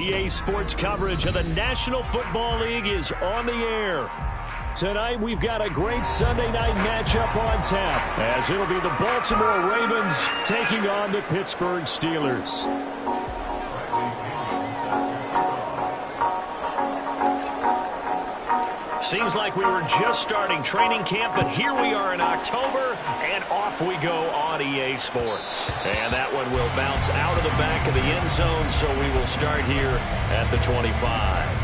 EA Sports coverage of the National Football League is on the air. Tonight, we've got a great Sunday night matchup on tap, as it'll be the Baltimore Ravens taking on the Pittsburgh Steelers. Seems like we were just starting training camp, but here we are in October, and off we go on EA Sports. And that one will bounce out of the back of the end zone, so we will start here at the 25.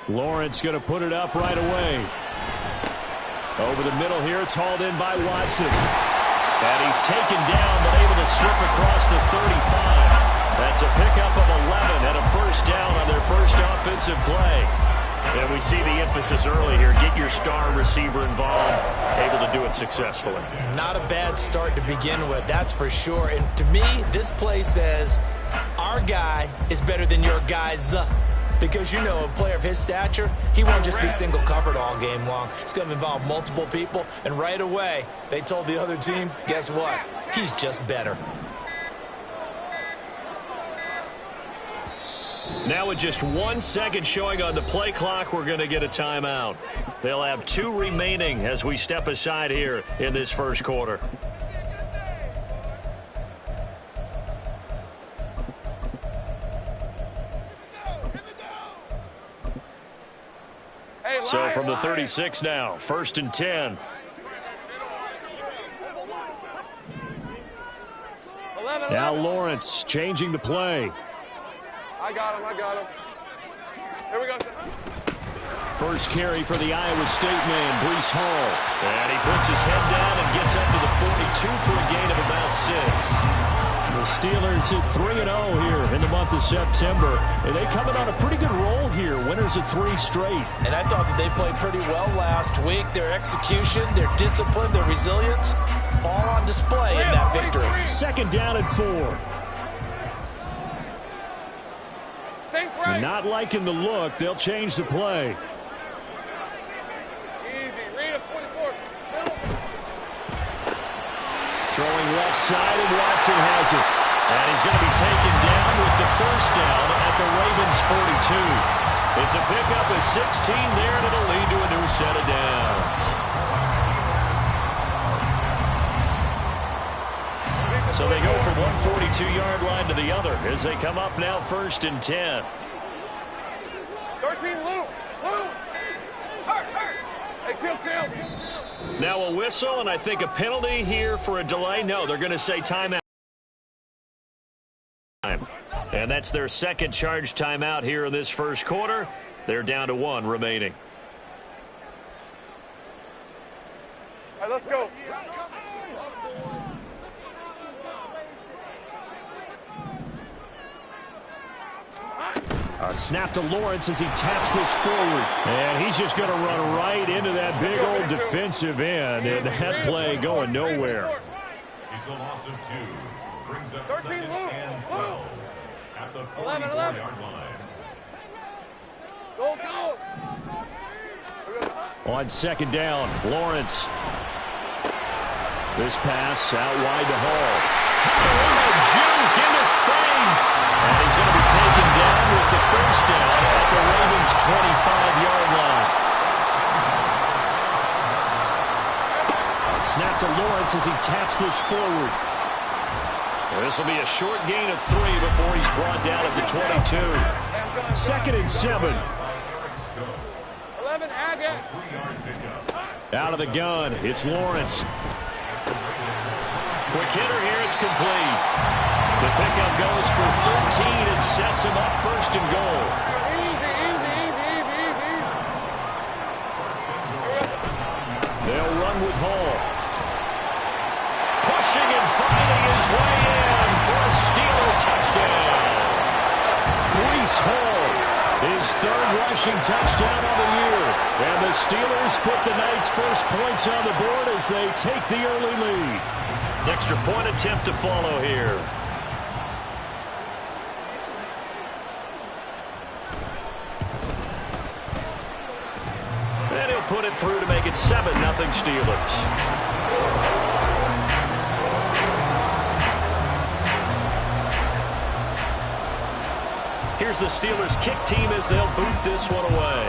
Lawrence going to put it up right away. Over the middle here, it's hauled in by Watson. And he's taken down, but able to slip across the 35. That's a pickup of 11 and a first down on their first offensive play. And we see the emphasis early here. Get your star receiver involved, able to do it successfully. Not a bad start to begin with, that's for sure. And to me, this play says our guy is better than your guy's. Because, you know, a player of his stature, he won't just be single covered all game long. It's going to involve multiple people. And right away, they told the other team, guess what? He's just better. Now with just 1 second showing on the play clock, we're going to get a timeout. They'll have 2 remaining as we step aside here in this first quarter. So from the 36 now, 1st and 10. 11. Now Lawrence changing the play. I got him. Here we go. First carry for the Iowa State man, Breece Hall. And he puts his head down and gets up to the 42 for a gain of about 6. The Steelers hit 3-0 here in the month of September. And they coming on a pretty good roll here, winners of 3 straight. And I thought that they played pretty well last week. Their execution, their discipline, their resilience, all on display in that victory. 2nd down and 4. Not liking the look. They'll change the play. Throwing left side, and Watson has it. And he's going to be taken down with the first down at the Ravens' 42. It's a pickup of 16 there, and it'll lead to a new set of downs. So they go from one 42-yard line to the other as they come up now 1st and 10. 13, Lou. Hey, kill. Now a whistle, and I think a penalty here for a delay. No, they're going to say timeout. And that's their 2nd charge timeout here in this first quarter. They're down to 1 remaining. All right, let's go. A snap to Lawrence as he taps this forward. And he's just going to run right into that big old defensive end. And that play going nowhere. It's a loss of 2. Brings up 13, 2nd and 12 at the 44-yard line. Go. On 2nd down, Lawrence. This pass out wide to Hall. A juke into space. And he's going to be taken down with the first down at the Ravens' 25-yard line. A snap to Lawrence as he taps this forward. This will be a short gain of 3 before he's brought down at the 22. 2nd and 7. 11, Agate. Out of the gun, it's Lawrence. Quick hitter here, it's complete. The pickup goes for 13 and sets him up first and goal. They'll run with Hall. Pushing and finding his way in for a Steeler touchdown. Breece Hall, his third rushing touchdown of the year. And the Steelers put the night's first points on the board as they take the early lead. Extra point attempt to follow here. And he'll put it through to make it 7-0 Steelers. Here's the Steelers kick team as they'll boot this one away.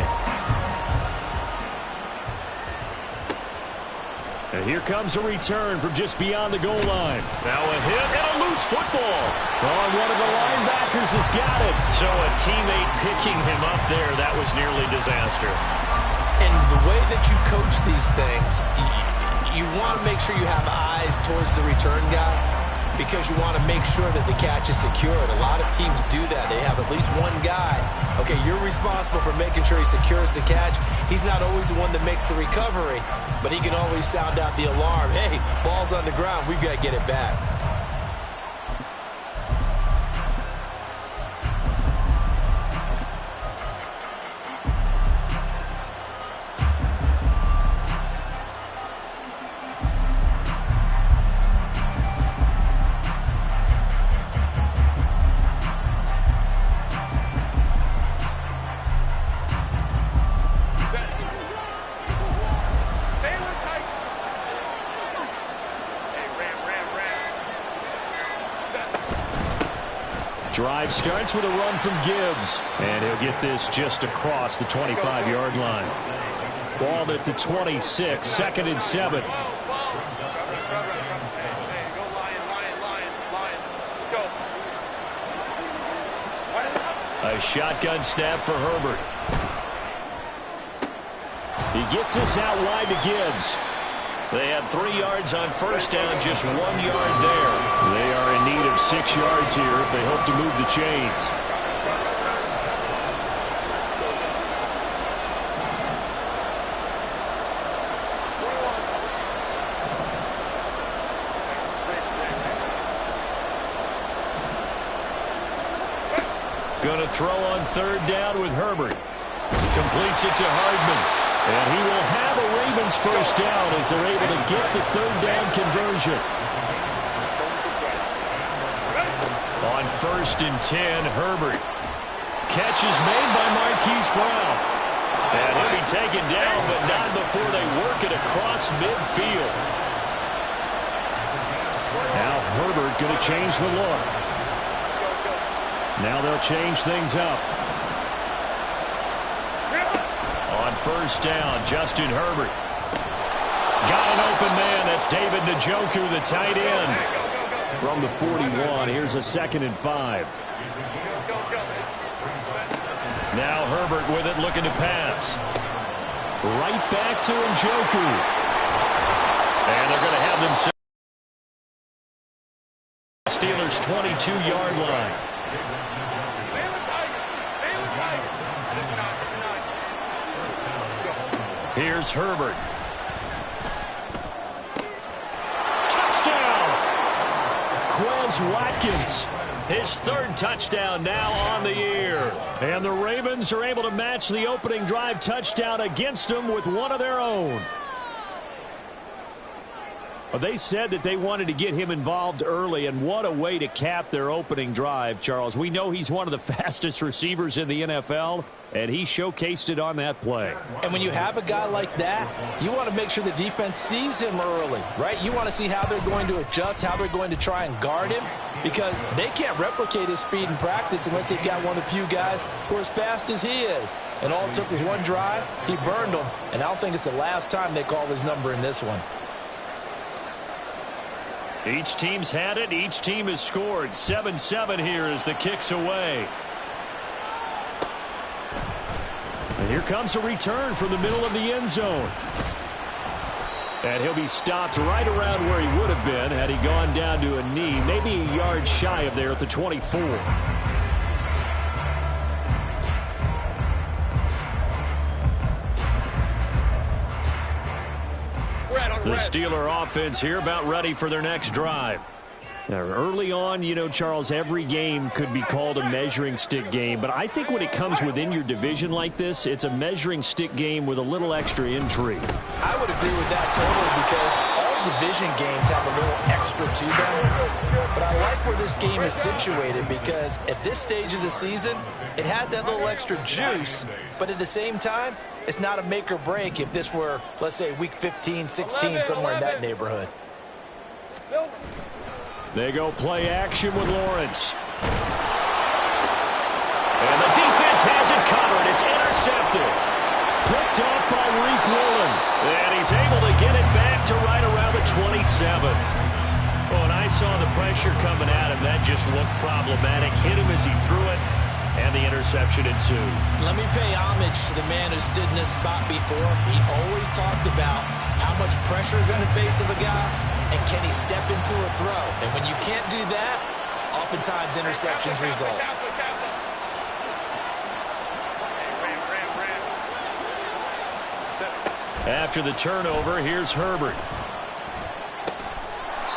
And here comes a return from just beyond the goal line. Now a hit and a loose football. Oh, one of the linebackers has got it. So a teammate picking him up there, that was nearly disaster. And the way that you coach these things, you want to make sure you have eyes towards the return guy, because you want to make sure that the catch is secured. A lot of teams do that. They have at least one guy. Okay, you're responsible for making sure he secures the catch. He's not always the one that makes the recovery, but he can always sound out the alarm. Hey, ball's on the ground. We've got to get it back. Drive starts with a run from Gibbs. And he'll get this just across the 25-yard line. Ball at the 26, 2nd and 7. A shotgun snap for Herbert. He gets this out wide to Gibbs. They had 3 yards on first down, just 1 yard there. They are in need of 6 yards here if they hope to move the chains. Going to throw on 3rd down with Herbert. Completes it to Hardman. And he will have a Ravens first down as they're able to get the 3rd down conversion. On 1st and 10, Herbert. Catch is made by Marquise Brown. And he'll be taken down, but not before they work it across midfield. Now Herbert going to change the look. Now they'll change things up. On 1st down, Justin Herbert. Got an open man. That's David Njoku, the tight end. From the 41, here's a 2nd and 5. Now Herbert with it, looking to pass. Right back to Njoku. And they're going to have them Steelers 22-yard line. Here's Herbert. Touchdown! Quez Watkins. His 3rd touchdown now on the year. And the Ravens are able to match the opening drive touchdown against them with one of their own. Well, they said that they wanted to get him involved early, and what a way to cap their opening drive, Charles. We know he's one of the fastest receivers in the NFL, and he showcased it on that play. And when you have a guy like that, you want to make sure the defense sees him early, right? You want to see how they're going to adjust, how they're going to try and guard him, because they can't replicate his speed in practice unless they've got one of the few guys who are as fast as he is. And all it took was one drive. He burned them, and I don't think it's the last time they call his number in this one. Each team's had it. Each team has scored. 7-7 here as the kick's away. And here comes a return from the middle of the end zone. And he'll be stopped right around where he would have been had he gone down to a knee, maybe a yard shy of there at the 24. The Steeler offense here about ready for their next drive. Now, early on, you know, Charles, every game could be called a measuring stick game, but I think when it comes within your division like this, it's a measuring stick game with a little extra intrigue. I would agree with that totally, because all division games have a little extra to them. But I like where this game is situated, because at this stage of the season, it has that little extra juice, but at the same time, it's not a make or break if this were, let's say, week 15, 16, somewhere in that neighborhood. They go play action with Lawrence. And the defense has it covered. It's intercepted. Picked off by Reek Woolen. And he's able to get it back to right around the 27. Well, and I saw the pressure coming at him. That just looked problematic. Hit him as he threw it. And the interception ensued. Let me pay homage to the man who stood in this spot before. He always talked about how much pressure is in the face of a guy, and can he step into a throw. And when you can't do that, oftentimes interceptions result. After the turnover, here's Herbert.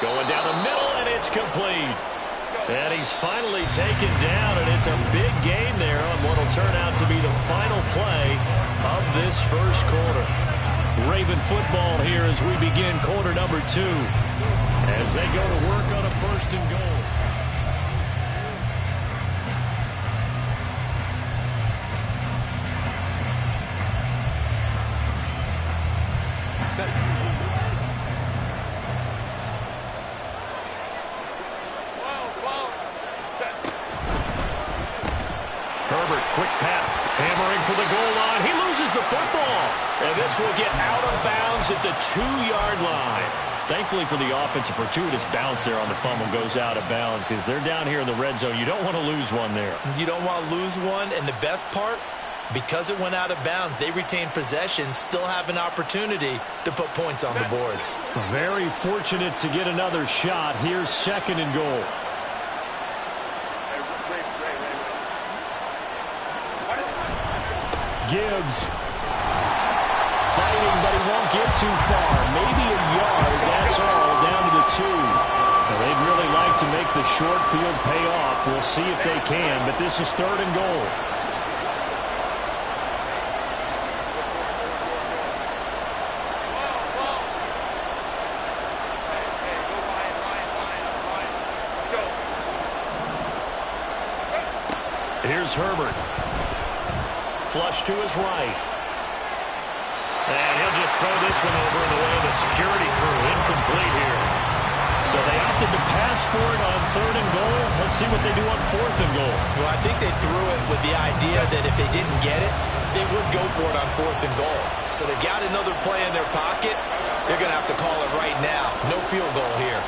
Going down the middle, and it's complete. And he's finally taken down, and it's a big gain there on what will turn out to be the final play of this first quarter. Raven football here as we begin quarter number 2, as they go to work on a 1st and goal. Herbert, quick pat, hammering for the goal line. He loses the football. And this will get out of bounds at the 2-yard line. Thankfully for the offense, a fortuitous bounce there on the fumble goes out of bounds, because they're down here in the red zone. You don't want to lose one there. You don't want to lose one, and the best part, because it went out of bounds, they retain possession, still have an opportunity to put points on the board. Very fortunate to get another shot. Here's 2nd and goal. Gibbs fighting, but he won't get too far. Maybe a yard, that's all, down to the 2. Now, they'd really like to make the short field pay off. We'll see if they can, but this is 3rd and goal. Here's Herbert. Flush to his right. And he'll just throw this one over in the way of the security crew. Incomplete here. So they opted to pass for it on 3rd and goal. Let's see what they do on 4th and goal. Well, I think they threw it with the idea that if they didn't get it, they would go for it on 4th and goal. So they've got another play in their pocket. They're going to have to call it right now. No field goal here.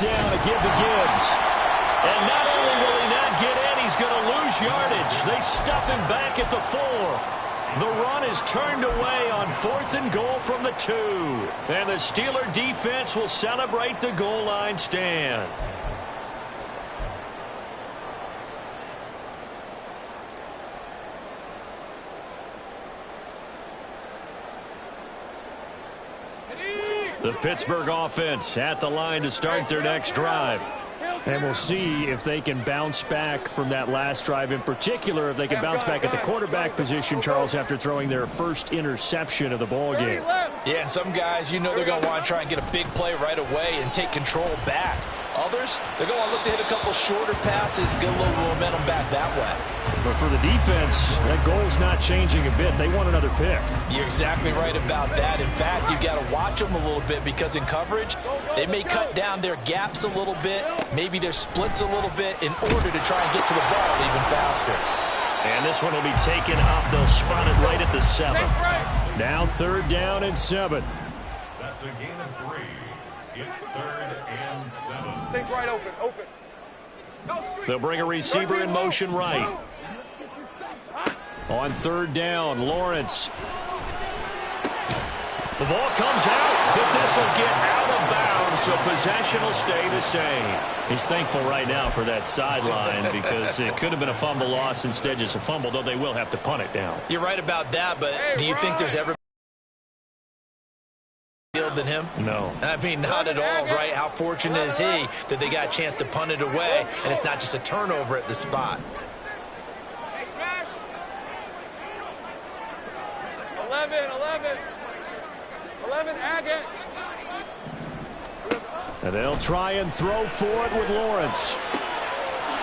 Down to give to Gibbs. And not only will he not get in, he's going to lose yardage. They stuff him back at the 4. The run is turned away on 4th and goal from the 2. And the Steeler defense will celebrate the goal line stand. The Pittsburgh offense at the line to start their next drive. And we'll see if they can bounce back from that last drive. In particular, if they can bounce back at the quarterback position, Charles, after throwing their first interception of the ball game. Yeah, and some guys, you know they're going to want to try and get a big play right away and take control back. Others, they're going to look to hit a couple shorter passes, get a little momentum back that way. But for the defense, that goal's not changing a bit. They want another pick. You're exactly right about that. In fact, you've got to watch them a little bit, because in coverage, they may cut down their gaps a little bit, maybe their splits a little bit, in order to try and get to the ball even faster. And this one will be taken up. They'll spot it right at the 7. Now 3rd down and 7. a gain of 3. It's 3rd and 7. Take right open. Open. They'll bring a receiver in motion right. On 3rd down, Lawrence. The ball comes out, but this will get out of bounds, so possession will stay the same. He's thankful right now for that sideline because it could have been a fumble loss, instead just a fumble, though they will have to punt it down. You're right about that, but do you think there's ever field than him? No. I mean, not at all, right? How fortunate is he that they got a chance to punt it away, and it's not just a turnover at the spot. 11, Agate. And they'll try and throw for it with Lawrence.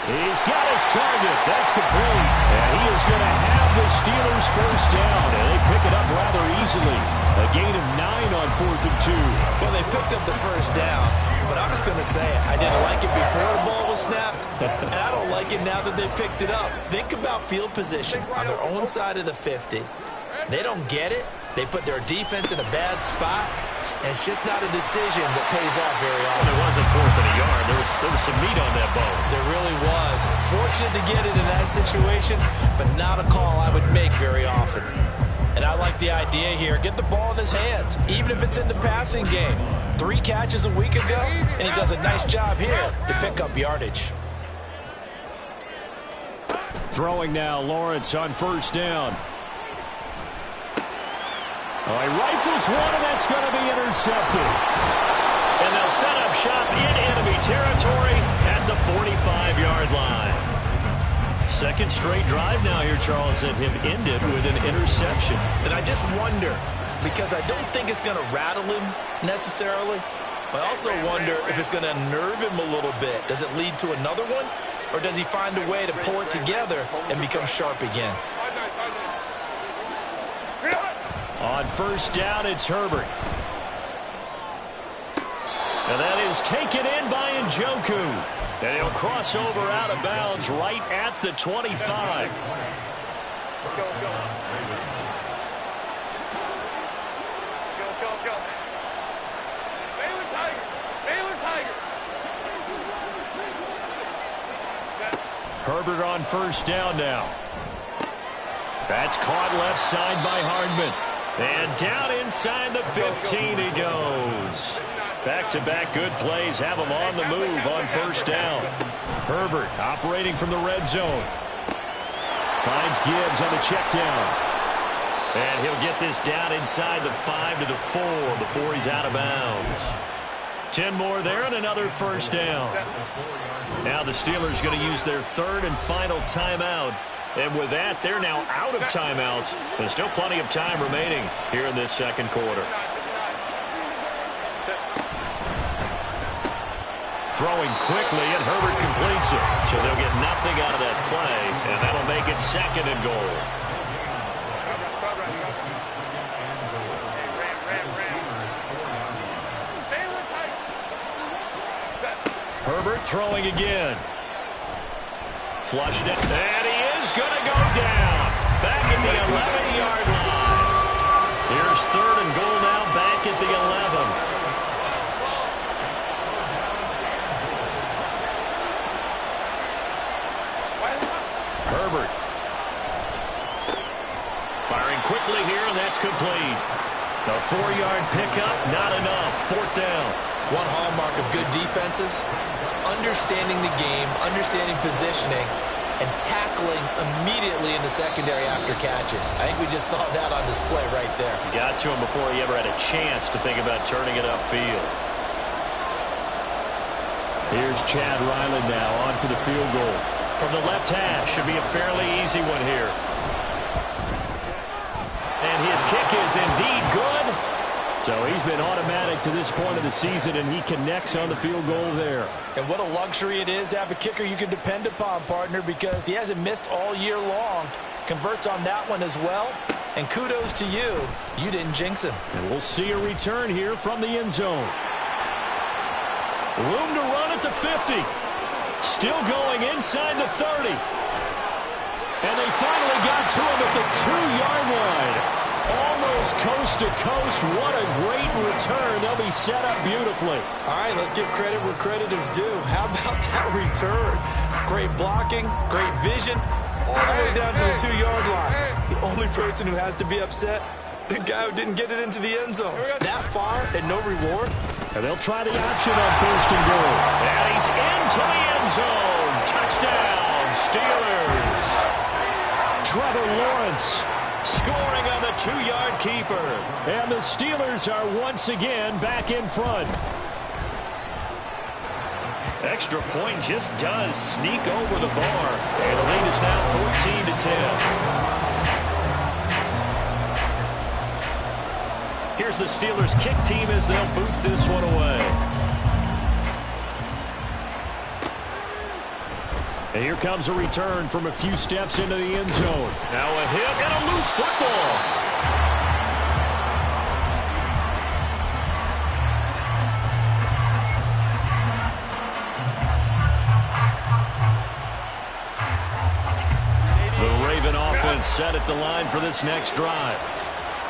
He's got his target. That's complete. And he is going to have the Steelers first down. And they pick it up rather easily. A gain of 9 on 4th and 2. Well, they picked up the first down. But I'm just going to say it. I didn't like it before the ball was snapped. And I don't like it now that they picked it up. Think about field position on their own side of the 50. They don't get it. They put their defense in a bad spot. And it's just not a decision that pays off very often. Well, it wasn't 4th and a yard. There was some meat on that bone. There really was. Fortunate to get it in that situation, but not a call I would make very often. And I like the idea here. Get the ball in his hands, even if it's in the passing game. 3 catches a week ago, and he does a nice job here to pick up yardage. Throwing now, Lawrence on 1st down. Oh, he rifles one, and that's going to be intercepted. And they'll set up shop in enemy territory at the 45-yard line. Second straight drive now here, Charles, that have ended with an interception. And I just wonder, because I don't think it's going to rattle him necessarily, but I also wonder if it's going to unnerve him a little bit. Does it lead to another one, or does he find a way to pull it together and become sharp again? On 1st down, it's Herbert. And that is taken in by Njoku. And he'll cross over out of bounds right at the 25. Go. Baylor Tiger. Herbert on 1st down now. That's caught left side by Hardman. And down inside the 15 he goes. Back-to-back good plays have him on the move on 1st down. Herbert operating from the red zone. Finds Gibbs on the check down. And he'll get this down inside the 5 to the 4 before he's out of bounds. 10 more there and another 1st down. Now the Steelers going to use their 3rd and final timeout. And with that, they're now out of timeouts. There's still plenty of time remaining here in this 2nd quarter. Throwing quickly, and Herbert completes it. So they'll get nothing out of that play, and that'll make it 2nd and goal. Herbert throwing again. Flushed it, and he is going to go down. Back at the 11-yard line. Here's 3rd and goal now, back at the 11. Herbert. Firing quickly here, and that's complete. A 4-yard pickup, not enough. 4th down. One hallmark of good defenses is understanding the game, understanding positioning, and tackling immediately in the secondary after catches. I think we just saw that on display right there. Got to him before he ever had a chance to think about turning it upfield. Here's Chad Ryland now on for the field goal. From the left hash, should be a fairly easy one here. And his kick is indeed good. So he's been automatic to this point of the season, and he connects on the field goal there. And what a luxury it is to have a kicker you can depend upon, partner, because he hasn't missed all year long. Converts on that one as well. And kudos to you. You didn't jinx him. And we'll see a return here from the end zone. Room to run at the 50. Still going inside the 30. And they finally got to him at the 2-yard line. Almost coast to coast. What a great return. They'll be set up beautifully. All right, let's give credit where credit is due. How about that return? Great blocking, great vision, all the way down to the 2-yard line. The only person who has to be upset, the guy who didn't get it into the end zone. That far and no reward. And they'll try the option on 1st and goal. And he's into the end zone. Touchdown, Steelers. Trevor Lawrence scoring on the 2-yard keeper. And the Steelers are once again back in front. Extra point just does sneak over the bar. And the lead is now 14-10. Here's the Steelers kick team as they'll boot this one away. And here comes a return from a few steps into the end zone. Now a hit and a loose football. The Raven offense set at the line for this next drive.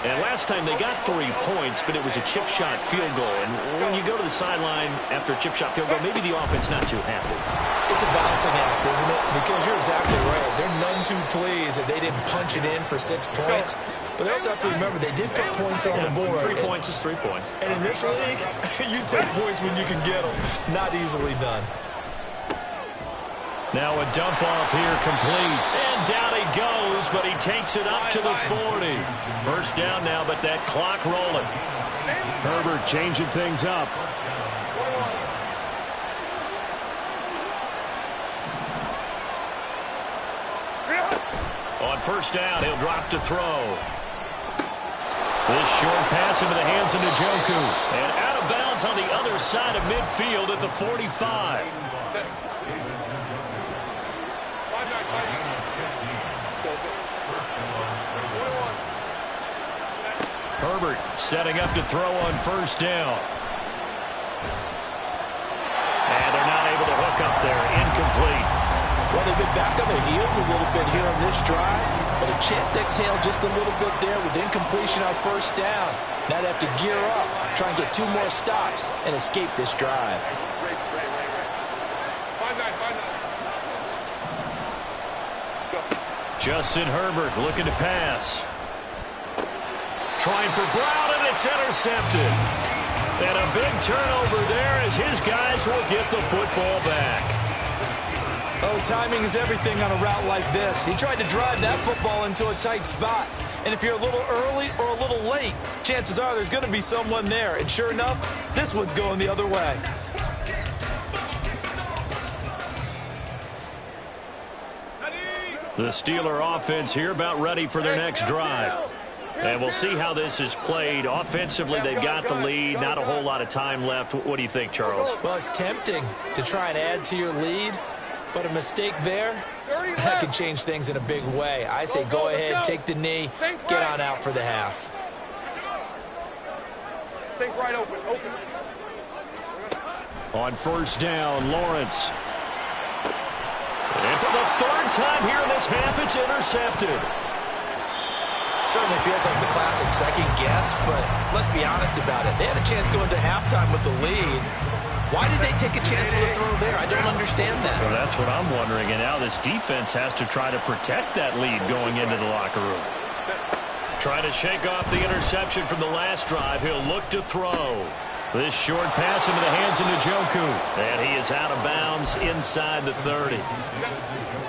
And last time they got 3 points, but it was a chip shot field goal. And when you go to the sideline after a chip shot field goal, maybe the offense not too happy. It's a balancing act, isn't it? Because you're exactly right. They're none too pleased that they didn't punch it in for 6 points. But they also have to remember they did put points on the board. 3 points is 3 points. And in this league, you take points when you can get them. Not easily done. Now a dump off here complete. And down he goes, but he takes it up to the 40. First down now, but that clock rolling. Herbert changing things up. On first down, he'll drop to throw. This short pass into the hands of Njoku. And out of bounds on the other side of midfield at the 45. Herbert setting up to throw on first down. And they're not able to hook up there. Incomplete. Well, they've been back on their heels a little bit here on this drive, but a chance to exhale just a little bit there with incompletion on first down. Now they have to gear up, try and get 2 more stops, and escape this drive. Justin Herbert looking to pass. Trying for Brown, and it's intercepted. And a big turnover there as his guys will get the football back. Oh, timing is everything on a route like this. He tried to drive that football into a tight spot. And if you're a little early or a little late, chances are there's going to be someone there. And sure enough, this one's going the other way. The Steeler offense here about ready for their next drive. And we'll see how this is played. Offensively, they've got the lead. Not a whole lot of time left. What do you think, Charles? Well, it's tempting to try and add to your lead, but a mistake there, that could change things in a big way. I say go ahead, take the knee, get on out for the half. Think right open. On first down, Lawrence. And for the 3rd time here in this half, it's intercepted. Certainly feels like the classic second guess, but let's be honest about it. They had a chance going to halftime with the lead. Why did they take a chance with a throw there? I don't understand that. Well, that's what I'm wondering. And now this defense has to try to protect that lead going into the locker room. Trying to shake off the interception from the last drive. He'll look to throw. This short pass into the hands of Njoku. And he is out of bounds inside the 30.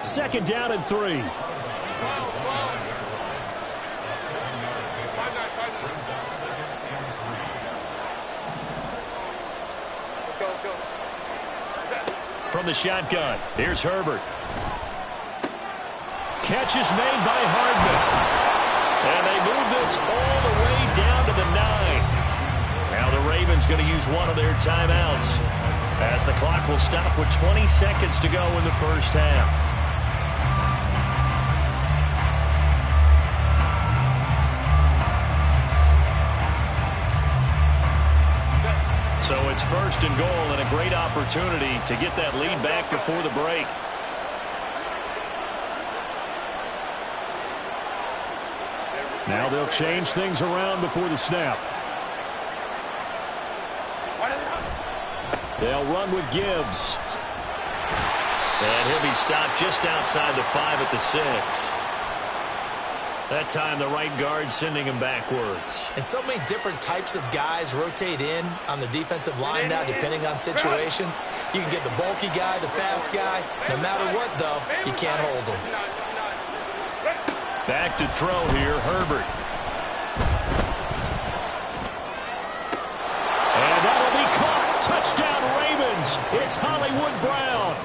2nd down and 3. From the shotgun, here's Herbert. Catch is made by Hardman. And they move this all the way down to the 9. Now the Ravens going to use one of their timeouts as the clock will stop with 20 seconds to go in the first half. So it's 1st and goal and a great opportunity to get that lead back before the break. Now they'll change things around before the snap. They'll run with Gibbs. And he'll be stopped just outside the 5 at the 6. That time the right guard sending him backwards. And so many different types of guys rotate in on the defensive line now depending on situations. You can get the bulky guy, the fast guy. No matter what, though, you can't hold them. Back to throw here, Herbert. And that'll be caught. Touchdown Ravens. It's Hollywood Brown.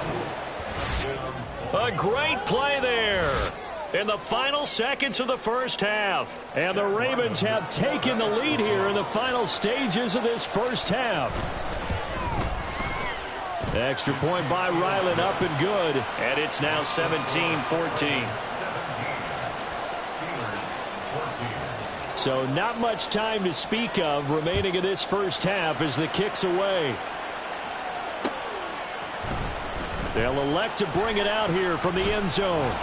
A great play there in the final seconds of the first half. And the Ravens have taken the lead here in the final stages of this first half. Extra point by Ryland, up and good. And it's now 17-14. So not much time to speak of remaining in this first half as the kick's away. They'll elect to bring it out here from the end zone.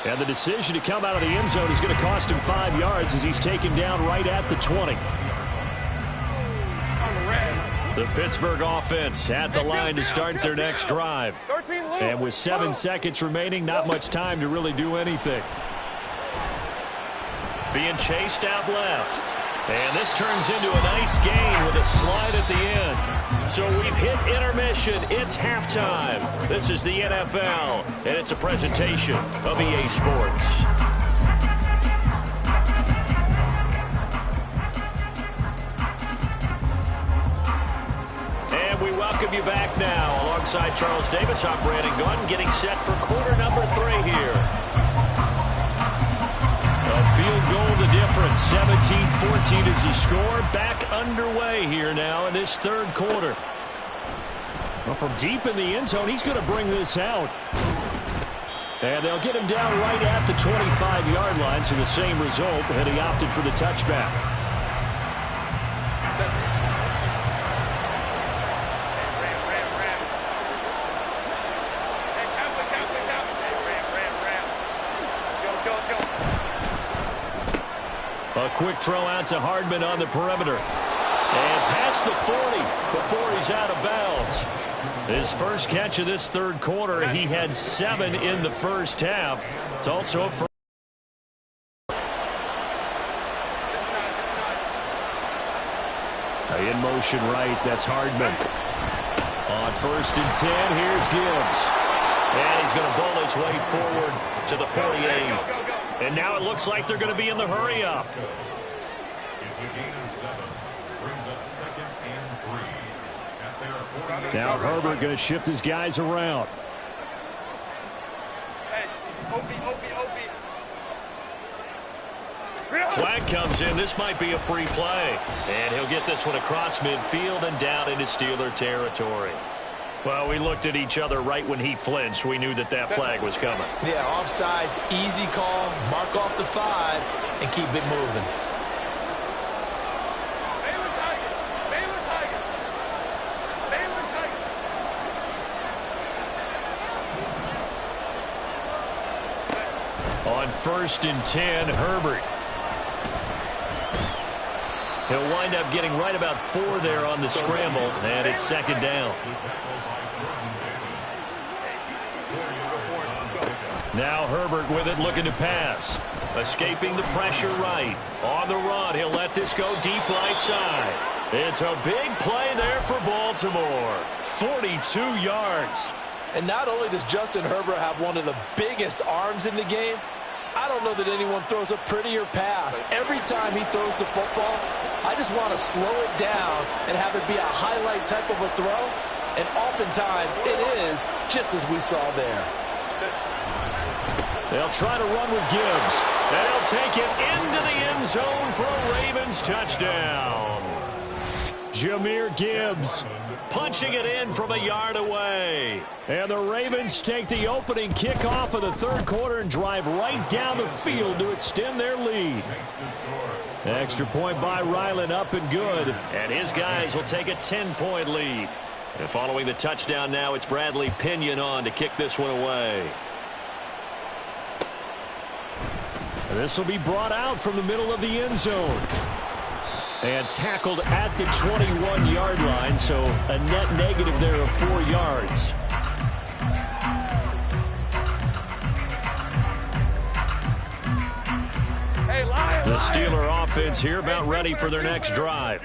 And the decision to come out of the end zone is going to cost him 5 yards as he's taken down right at the 20. The Pittsburgh offense at the line to start their next drive. And with 7 seconds remaining, not much time to really do anything. Being chased out left. And this turns into a nice gain with a slide at the end. So we've hit intermission. It's halftime. This is the NFL, and it's a presentation of EA Sports. And we welcome you back now alongside Charles Davis. I'm Brandon Gunn getting set for quarter number 3 here. A field goal the difference. 17-14 is the score. Back underway here now in this third quarter. Well, from deep in the end zone, he's going to bring this out. And they'll get him down right at the 25-yard line, so the same result, and he opted for the touchback. A quick throw out to Hardman on the perimeter. And past the 40 before he's out of bounds. His first catch of this third quarter, he had 7 in the first half. It's also a first. In motion right, that's Hardman. On 1st and 10, here's Gibbs. And he's going to bowl his way forward to the 48. And now it looks like they're going to be in the hurry-up. It's a gain of 7. Brings up 2nd and 3. At their 48. Now Herbert going to shift his guys around. Flag comes in. This might be a free play. And he'll get this one across midfield and down into Steeler territory. Well, we looked at each other right when he flinched. We knew that that flag was coming. Yeah, offsides, easy call. Mark off the 5 and keep it moving. On 1st and 10, Herbert. He'll wind up getting right about 4 there on the scramble, and it's 2nd down. Now Herbert with it, looking to pass. Escaping the pressure right. On the run, he'll let this go deep right side. It's a big play there for Baltimore. 42 yards. And not only does Justin Herbert have one of the biggest arms in the game, I don't know that anyone throws a prettier pass. Every time he throws the football, I just want to slow it down and have it be a highlight type of a throw. And oftentimes it is, just as we saw there. They'll try to run with Gibbs. And he'll take it into the end zone for a Ravens touchdown. Jahmyr Gibbs punching it in from a yard away. And the Ravens take the opening kickoff of the third quarter and drive right down the field to extend their lead. Extra point by Ryland, up and good. And his guys will take a 10-point lead. And following the touchdown now, it's Bradley Pinion on to kick this one away. This will be brought out from the middle of the end zone. And tackled at the 21-yard line, so a net negative there of 4 yards. The Steeler offense here about ready for their next drive.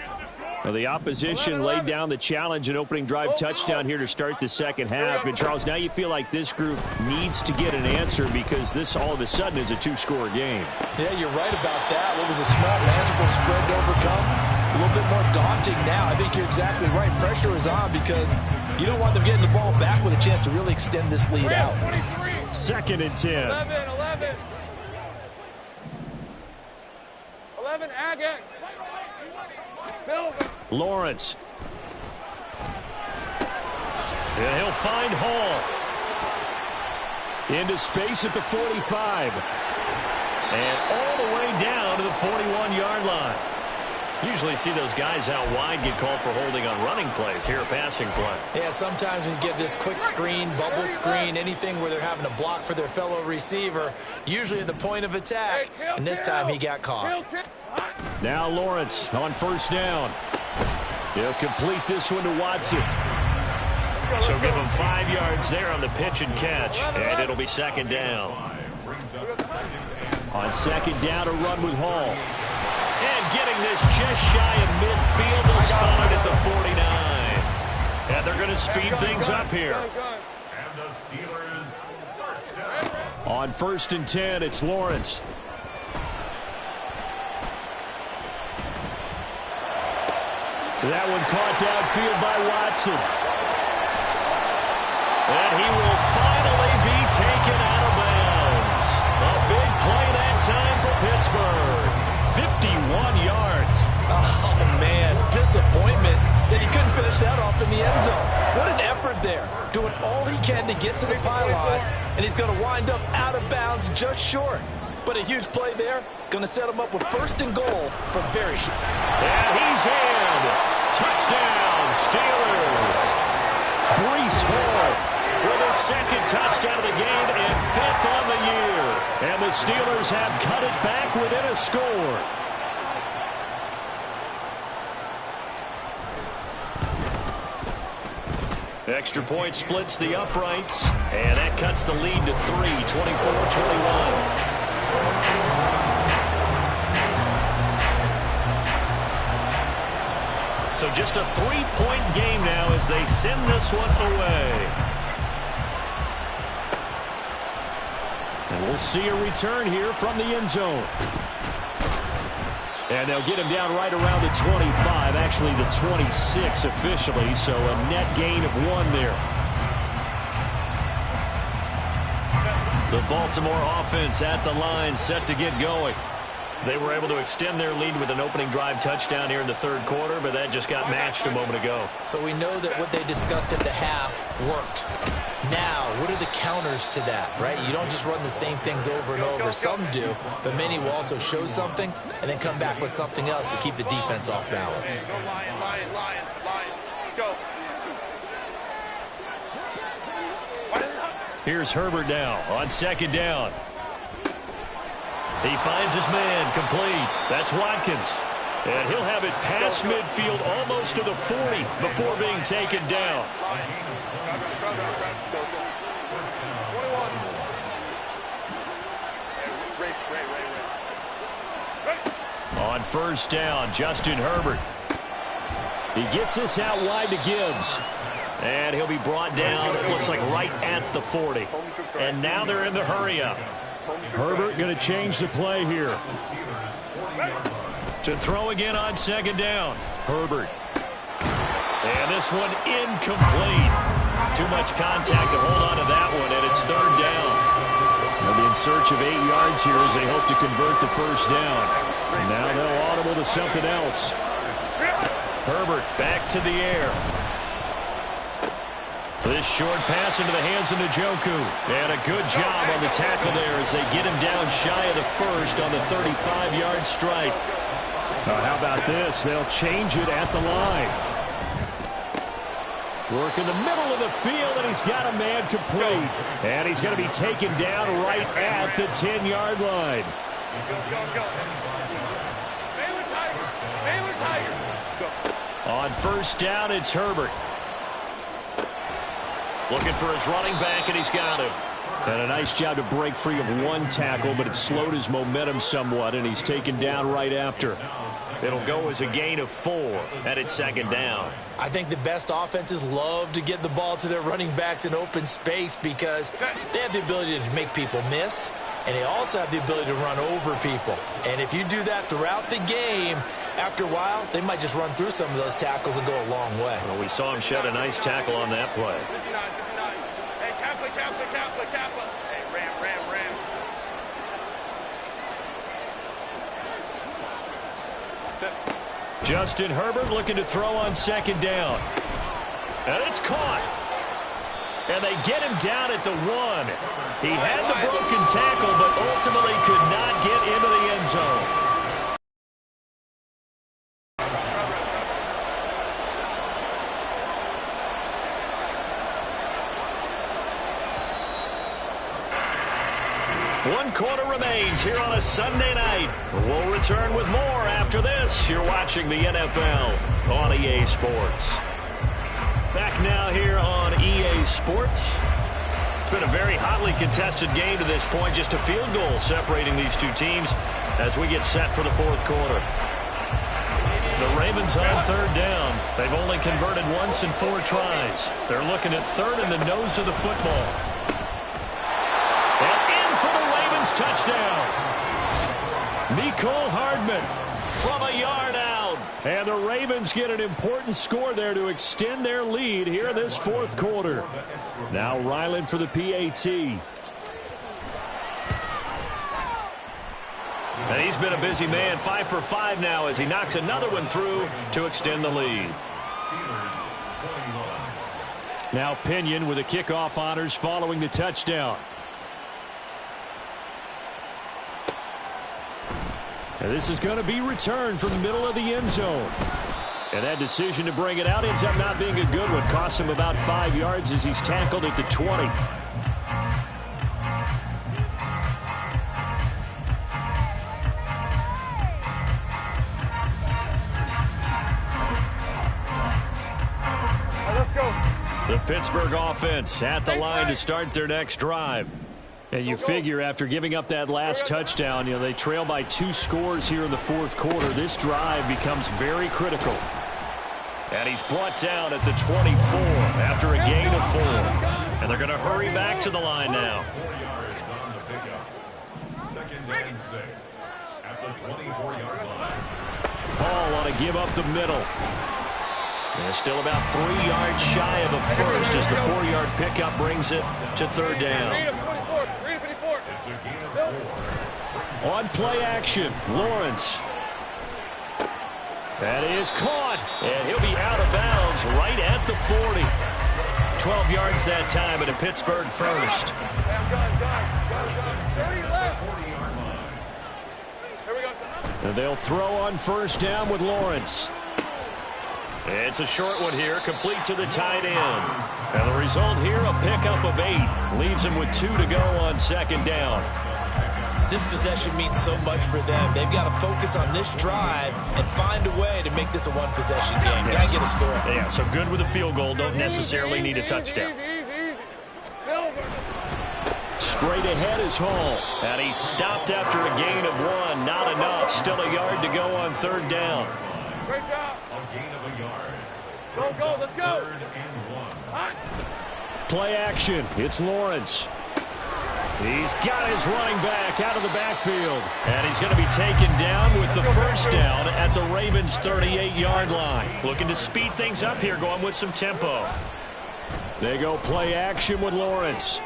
Now the opposition laid down the challenge and opening drive touchdown here to start the second half. And, Charles, now you feel like this group needs to get an answer because this all of a sudden is a 2-score game. Yeah, you're right about that. What was a small, manageable spread to overcome? A little bit more daunting now. I think you're exactly right. Pressure is on because you don't want them getting the ball back with a chance to really extend this lead out. 2nd and 10. 11, Agate. Silver. Lawrence. And he'll find Hall. Into space at the 45. And all the way down to the 41-yard line. Usually see those guys out wide get called for holding on running plays. Here a passing play. Yeah, sometimes when you get this quick screen, bubble screen, anything where they're having to block for their fellow receiver, usually at the point of attack, and this time he got caught. Now Lawrence on 1st down. He'll complete this one to Watson. So give him 5 yards there on the pitch and catch, and it'll be 2nd down. On 2nd down, a run with Hall. And getting this just shy of midfield, they'll spot it at the 49. And they're going to speed things up here. And the Steelers first down. On 1st and 10, it's Lawrence. That one caught downfield by Watson. And he will finally be taken out of bounds. A big play that time for Pittsburgh. 51 yards. Oh, man, disappointment that he couldn't finish that off in the end zone. What an effort there. Doing all he can to get to the pylon, and he's going to wind up out of bounds just short. But a huge play there. Going to set him up with 1st and goal for very short. And he's in. Touchdown, Steelers. Breece Hall with his 2nd touchdown of the game and 5th on the year. And the Steelers have cut it back within a score. Extra point splits the uprights, and that cuts the lead to 3, 24-21. So just a 3-point game now as they send this one away. And we'll see a return here from the end zone. And they'll get him down right around the 25, actually the 26 officially, so a net gain of 1 there. The Baltimore offense at the line, set to get going. They were able to extend their lead with an opening drive touchdown here in the 3rd quarter, but that just got matched a moment ago. So we know that what they discussed at the half worked. Now, what are the counters to that, right? You don't just run the same things over and over. Some do, but many will also show something and then come back with something else to keep the defense off balance. Go Lion. Let's go. Here's Herbert now on 2nd down. He finds his man complete. That's Watkins. And he'll have it past midfield almost to the 40 before being taken down. On 1st down, Justin Herbert. He gets this out wide to Gibbs. And he'll be brought down, it looks like right at the 40. And now they're in the hurry-up. Herbert going to change the play here. To throw again on 2nd down. Herbert. And this one incomplete. Too much contact to hold on to that one, and it's 3rd down. They'll be in search of 8 yards here as they hope to convert the 1st down. And now they'll audible to something else. Herbert back to the air. This short pass into the hands of Njoku. And a good job on the tackle there as they get him down shy of the 1st on the 35-yard strike. How about this? They'll change it at the line. Work in the middle of the field, and he's got a man complete. And he's going to be taken down right at the 10-yard line. Baylor Tigers. On first down, it's Herbert. Looking for his running back, and he's got him. And a nice job to break free of one tackle, but it slowed his momentum somewhat, and he's taken down right after. It'll go as a gain of 4, and it's second down. I think the best offenses love to get the ball to their running backs in open space because they have the ability to make people miss, and they also have the ability to run over people. And if you do that throughout the game, after a while, they might just run through some of those tackles and go a long way. Well, we saw him shed a nice tackle on that play. Hey, Kappa. Hey, Ram. Justin Herbert looking to throw on second down. And it's caught. And they get him down at the 1. He had the broken tackle, but ultimately could not get into the end zone. One quarter remains here on a Sunday night. We'll return with more after this. You're watching the NFL on EA Sports. Back now here on EA Sports. It's been a very hotly contested game to this point. Just a field goal separating these two teams as we get set for the fourth quarter. The Ravens on third down. They've only converted once in 4 tries. They're looking at third in the nose of the football. Touchdown. Mecole Hardman from a yard out. And the Ravens get an important score there to extend their lead here in this fourth quarter. Now Ryland for the PAT. And he's been a busy man, 5 for 5 now as he knocks another one through to extend the lead. Now Pinion with the kickoff honors following the touchdown. And this is going to be returned from the middle of the end zone. And that decision to bring it out ends up not being a good one. Costs him about 5 yards as he's tackled at the 20. Let's go. The Pittsburgh offense at the line to start their next drive. And you figure after giving up that last touchdown, they trail by 2 scores here in the fourth quarter. This drive becomes very critical. And he's brought down at the 24 after a gain of 4. And they're going to hurry back to the line now. 4 yards on the pickup. Second and 6 at the 24-yard line. Paul want to give up the middle. And still about 3 yards shy of a first as the 4-yard pickup brings it to third down. On play action, Lawrence. That is caught, and he'll be out of bounds right at the 40. 12 yards that time at a Pittsburgh first. And they'll throw on first down with Lawrence. It's a short one here, complete to the tight end. And the result here, a pickup of 8. Leaves him with 2 to go on second down. This possession means so much for them. They've got to focus on this drive and find a way to make this a one-possession game. Yes. Got to get a score. Yeah, so good with a field goal. Don't necessarily need a touchdown. Straight ahead is Hall. And he's stopped after a gain of 1. Not enough. Still a yard to go on third down. Great job. A gain of a yard. Go, let's go. Third and 1. Play action. It's Lawrence. He's got his running back out of the backfield. And he's going to be taken down with the first down at the Ravens' 38-yard line. Looking to speed things up here, going with some tempo. They go play action with Lawrence.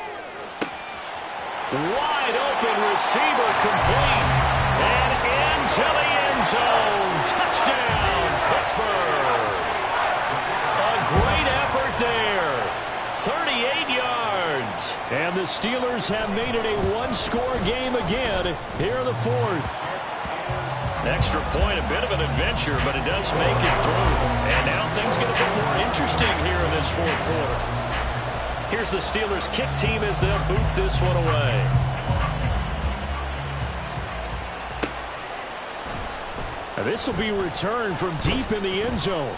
Wide open receiver complete. And into the end zone. Touchdown, Pittsburgh. A great effort there. 38 yards. And the Steelers have made it a one-score game again here in the fourth. Extra point, a bit of an adventure, but it does make it through. And now things get a bit more interesting here in this fourth quarter. Here's the Steelers kick team as they'll boot this one away. This will be returned from deep in the end zone.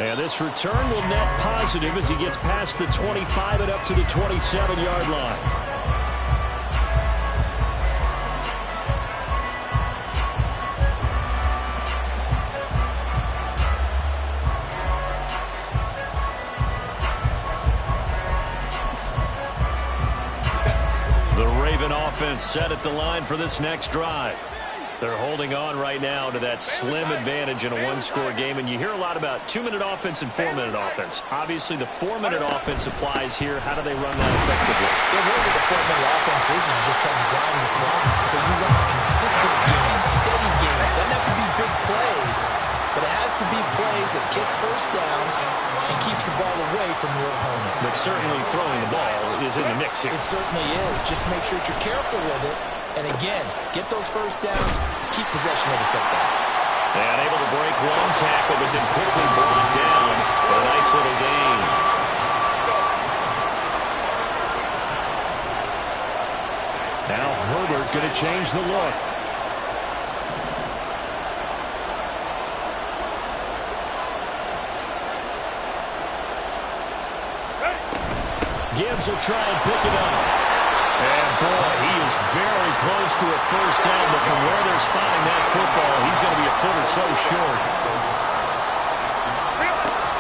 And this return will net positive as he gets past the 25 and up to the 27-yard line. Offense set at the line for this next drive. They're holding on right now to that slim advantage in a one-score game, and you hear a lot about 2-minute offense and 4-minute offense. Obviously, the 4-minute offense applies here. How do they run that effectively? Yeah, really the 4-minute offense is just trying to grind the clock. So you run consistent gains, steady gains. Doesn't have to be big plays, but it has to be plays that gets first downs and keeps the ball away from your opponent. But certainly throwing the ball is in the mix here. It certainly is. Just make sure that you're careful with it. And again, get those first downs, keep possession of the football. And able to break one tackle, but then quickly brought down for a nice little gain. Now Herbert going to change the look. Gibbs will try and pick it up. And boy, he is very close to a first down, but from where they're spotting that football, he's going to be a foot or so short.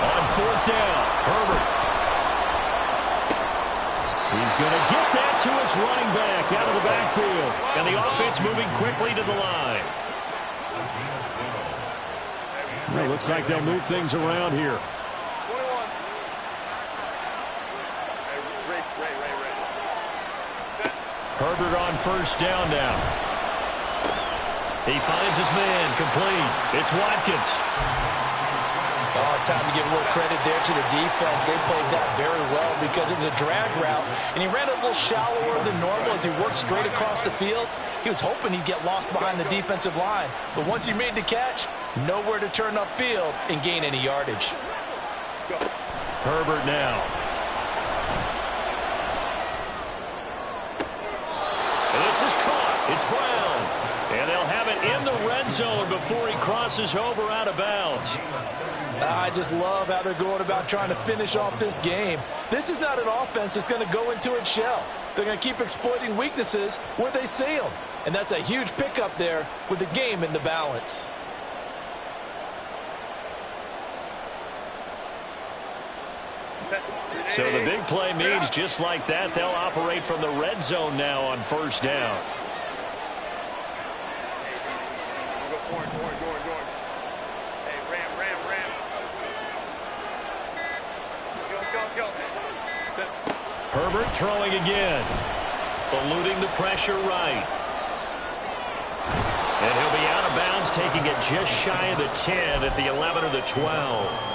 On fourth down, Herbert. He's going to get that to his running back out of the backfield. And the offense moving quickly to the line. Well, looks like they'll move things around here. Herbert on first down now. He finds his man complete. It's Watkins. Oh, it's time to give a little credit there to the defense. They played that very well because it was a drag route, and he ran a little shallower than normal as he worked straight across the field. He was hoping he'd get lost behind the defensive line, but once he made the catch, nowhere to turn upfield and gain any yardage. Herbert now. This is caught. It's Brown. And they'll have it in the red zone before he crosses over out of bounds. I just love how they're going about trying to finish off this game. This is not an offense that's going to go into its shell. They're going to keep exploiting weaknesses where they see them. And that's a huge pickup there with the game in the balance. So the big play means just like that, they'll operate from the red zone now on first down. Herbert throwing again. Eluding the pressure right. And he'll be out of bounds, taking it just shy of the 10 at the 11 or the 12.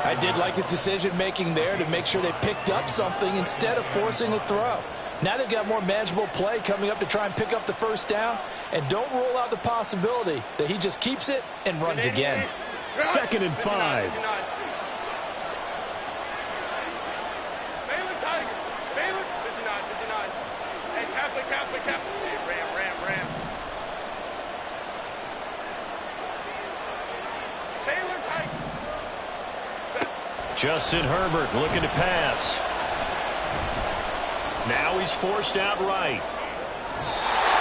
I did like his decision-making there to make sure they picked up something instead of forcing a throw. Now they've got more manageable play coming up to try and pick up the first down. And don't rule out the possibility that he just keeps it and runs again. 2nd and 5. Justin Herbert looking to pass. Now he's forced out right.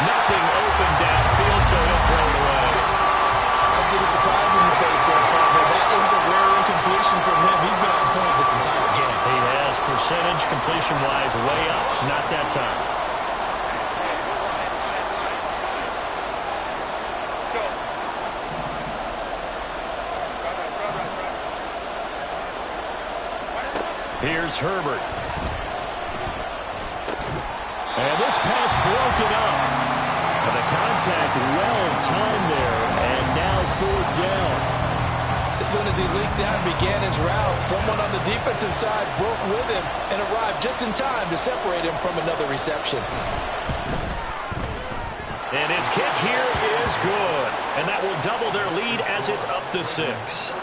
Nothing open downfield, so he'll throw it away. I see the surprise in your face there, partner. That is a rare incompletion from him. He's been on point this entire game. He has, percentage completion-wise way up. Not that time. Here's Herbert. And this pass broken up. And the contact well timed there. And now fourth down. As soon as he leaked out and began his route, someone on the defensive side broke with him and arrived just in time to separate him from another reception. And his kick here is good. And that will double their lead as it's up to 6.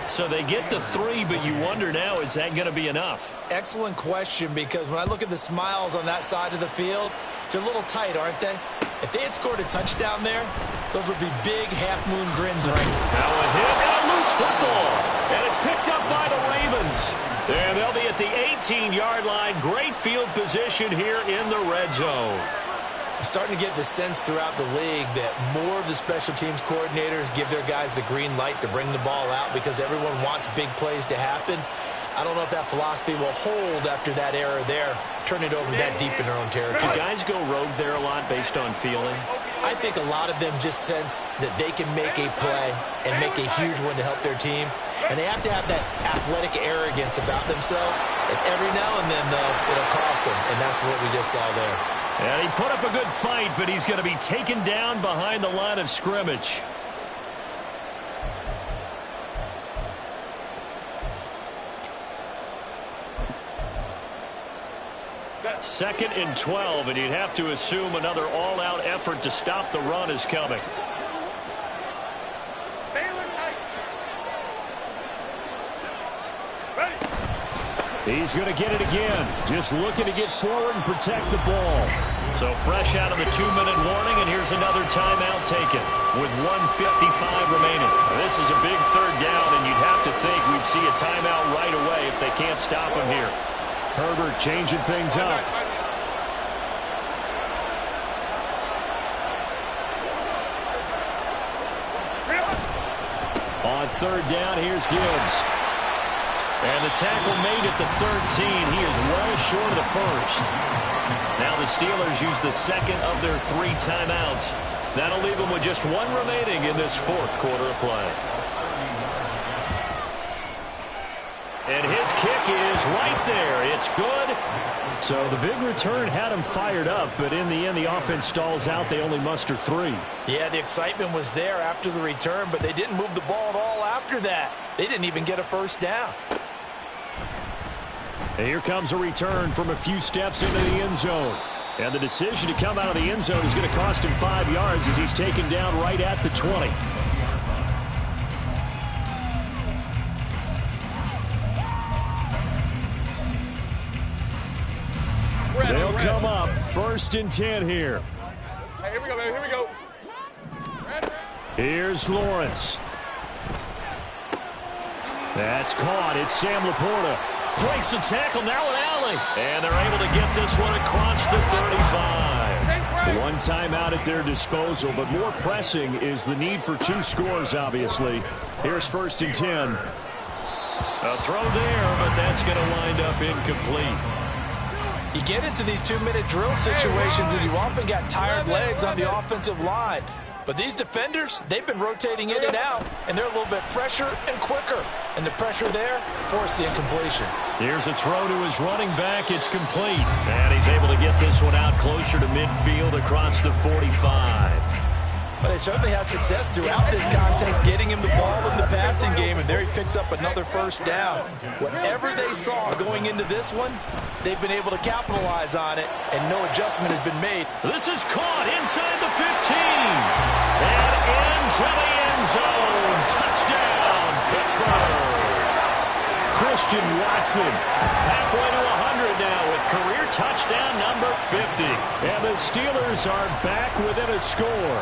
So they get the 3, but you wonder now, is that going to be enough? Excellent question, because when I look at the smiles on that side of the field, they're a little tight, aren't they? If they had scored a touchdown there, Those would be big half-moon grins right now. Now a hit and a loose football. And it's picked up by the Ravens. And they'll be at the 18-yard line. Great field position here in the red zone. I'm starting to get the sense throughout the league that more of the special teams coordinators give their guys the green light to bring the ball out because everyone wants big plays to happen. I don't know if that philosophy will hold after that error there, turn it over that deep in their own territory. Do guys go rogue there a lot based on feeling? I think a lot of them just sense that they can make a play and make a huge one to help their team. And they have to have that athletic arrogance about themselves. And every now and then, though, it'll cost them. And that's what we just saw there. And he put up a good fight, but he's going to be taken down behind the line of scrimmage. Second and 12, and you'd have to assume another all-out effort to stop the run is coming. He's going to get it again. Just looking to get forward and protect the ball. So fresh out of the 2-minute warning, and here's another timeout taken with 1:55 remaining. This is a big third down, and you'd have to think we'd see a timeout right away if they can't stop him here. Herbert changing things up. On third down, here's Gibbs. And the tackle made at the 13. He is well short of the first. Now the Steelers use the second of their 3 timeouts. That'll leave them with just 1 remaining in this fourth quarter of play. And his kick is right there. It's good. So the big return had him fired up, but in the end, the offense stalls out. They only muster 3. Yeah, the excitement was there after the return, but they didn't move the ball at all after that. They didn't even get a first down. And here comes a return from a few steps into the end zone. And the decision to come out of the end zone is going to cost him 5 yards as he's taken down right at the 20. They'll come up 1st and 10 here. Hey, here we go, baby. Here we go. Here's Lawrence. That's caught. It's Sam Laporta. Breaks the tackle. Now an alley. And they're able to get this one across the 35. 1 timeout at their disposal, but more pressing is the need for 2 scores, obviously. Here's 1st and 10. A throw there, but that's going to wind up incomplete. You get into these 2-minute drill situations and you often got tired legs on the offensive line. But these defenders, they've been rotating in and out, and they're a little bit fresher and quicker. And the pressure there forced the incompletion. Here's a throw to his running back. It's complete. And he's able to get this one out closer to midfield across the 45. But they certainly had success throughout this contest, getting him the ball in the passing game, and there he picks up another first down. Whatever they saw going into this one, they've been able to capitalize on it, and no adjustment has been made. This is caught inside the 15. And into the end zone. Touchdown, Pittsburgh. Christian Watson, halfway to 100 now with career touchdown number 50. And the Steelers are back within a score.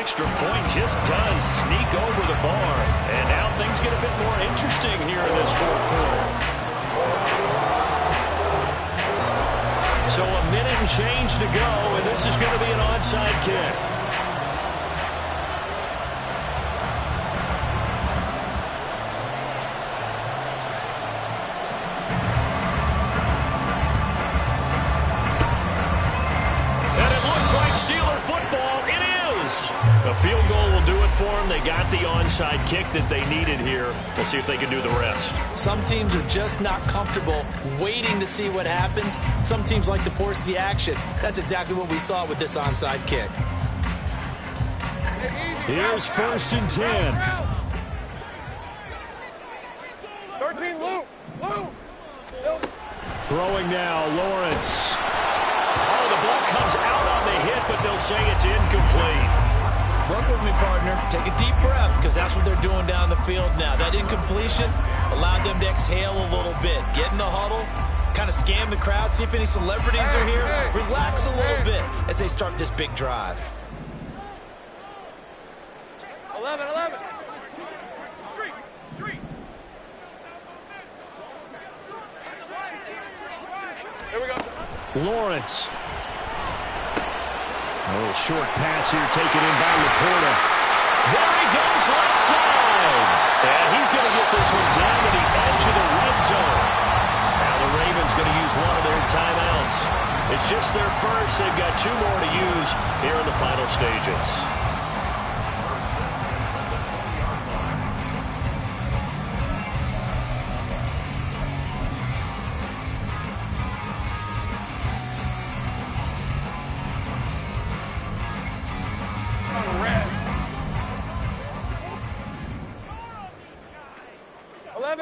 Extra point just does sneak over the bar. And now things get a bit more interesting here in this fourth quarter. So a minute and change to go, and this is going to be an onside kick. And it looks like Steeler football. It is. A field goal will do it for them. They got the onside kick that they needed here. We'll see if they can do the rest. Some teams are just not comfortable waiting to see what happens. Some teams like to force the action. That's exactly what we saw with this onside kick. Here's 1st and 10. 13, Lou. Throwing now, Lawrence. Oh, the ball comes out on the hit, but they'll say it's incomplete. Work with me, partner. Take a deep breath, because that's what they're doing down the field now. That incompletion allowed them to exhale a little bit, get in the huddle, kind of scan the crowd, see if any celebrities are here. Relax a little bit as they start this big drive. 11. Here we go. Lawrence. A little short pass here taken in by Laporta. There he goes, left side. And he's going to get this one down to the edge of the red zone. Now the Ravens going to use one of their timeouts. It's just their first. They've got 2 more to use here in the final stages.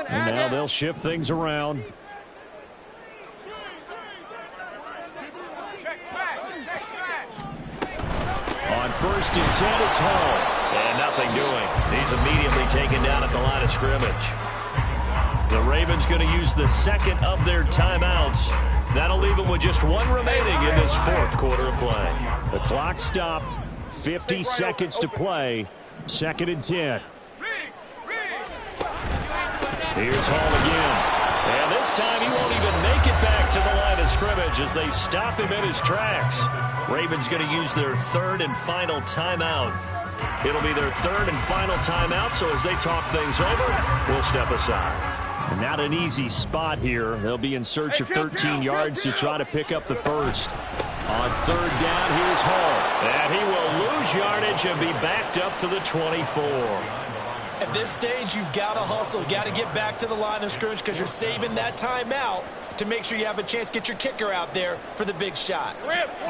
And now they'll shift things around. On first and 10, it's Hall. And nothing doing. He's immediately taken down at the line of scrimmage. The Ravens going to use the second of their timeouts. That'll leave them with just 1 remaining in this 4th quarter of play. The clock stopped. 50 seconds to play. 2nd and 10. Here's Hall again. And this time he won't even make it back to the line of scrimmage as they stop him in his tracks. Ravens going to use their 3rd and final timeout. It'll be their 3rd and final timeout, so as they talk things over, we'll step aside. And not an easy spot here. They'll be in search of 13 yards to try to pick up the first. On 3rd down, here's Hall. And he will lose yardage and be backed up to the 24. At this stage, you've got to hustle. Got to get back to the line of scrimmage because you're saving that timeout to make sure you have a chance to get your kicker out there for the big shot.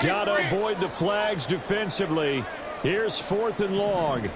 Got to avoid the flags defensively. Here's 4th and long.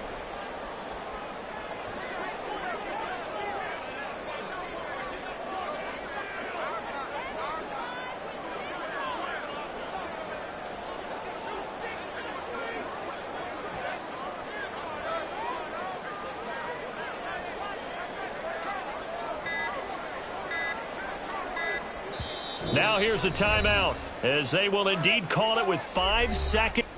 Now here's a timeout, as they will indeed call it with 5 seconds.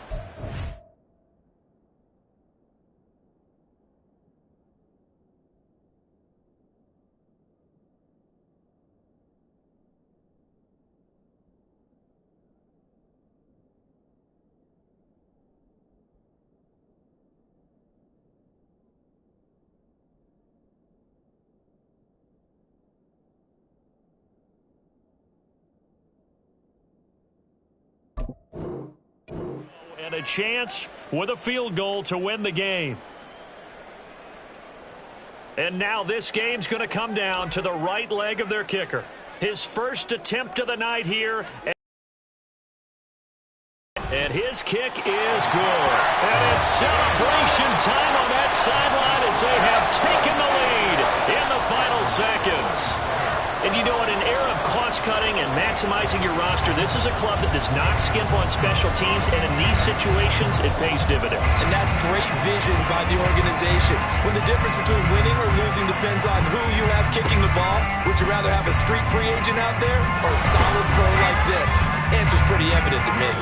And a chance with a field goal to win the game. And now this game's going to come down to the right leg of their kicker. His first attempt of the night here. And his kick is good. And it's celebration time on that sideline as they have taken the lead in the final seconds. And you know, in an era of cost-cutting and maximizing your roster, this is a club that does not skimp on special teams, and in these situations, it pays dividends. And that's great vision by the organization. When the difference between winning or losing depends on who you have kicking the ball, would you rather have a street free agent out there or a solid pro like this? Answer's pretty evident to me.